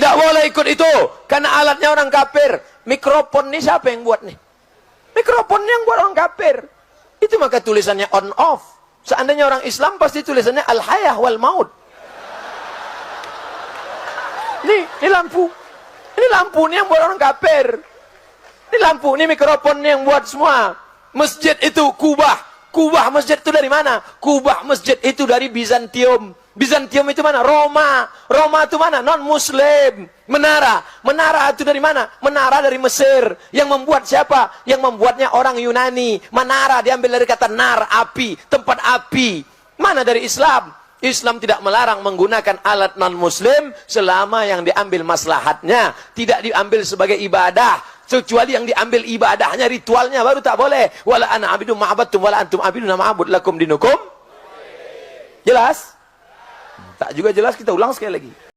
Tidak boleh ikut itu, karena alatnya orang kafir. Mikrofon ini siapa yang buat nih? Mikrofon yang buat orang kafir. Itu maka tulisannya on off. Seandainya orang Islam pasti tulisannya al-hayah wal maut. Ini lampu. Ini lampu ini yang buat orang kafir. Ini lampu, ini mikrofon yang buat semua. Masjid itu Kubah. Kubah masjid itu dari mana? Kubah masjid itu dari Bizantium. Bizantium itu mana? Roma. Roma itu mana? Non-Muslim. Menara. Menara itu dari mana? Menara dari Mesir. Yang membuat siapa? Yang membuatnya orang Yunani. Menara diambil dari kata nar, api. Tempat api. Mana dari Islam? Islam tidak melarang menggunakan alat non-Muslim selama yang diambil maslahatnya. Tidak diambil sebagai ibadah. Kecuali yang diambil ibadahnya, ritualnya baru tak boleh. Wala ana abidun ma'abadtum wala antum abiduna ma'abud lakum dinukum. Jelas? Tak juga jelas, kita ulang sekali lagi.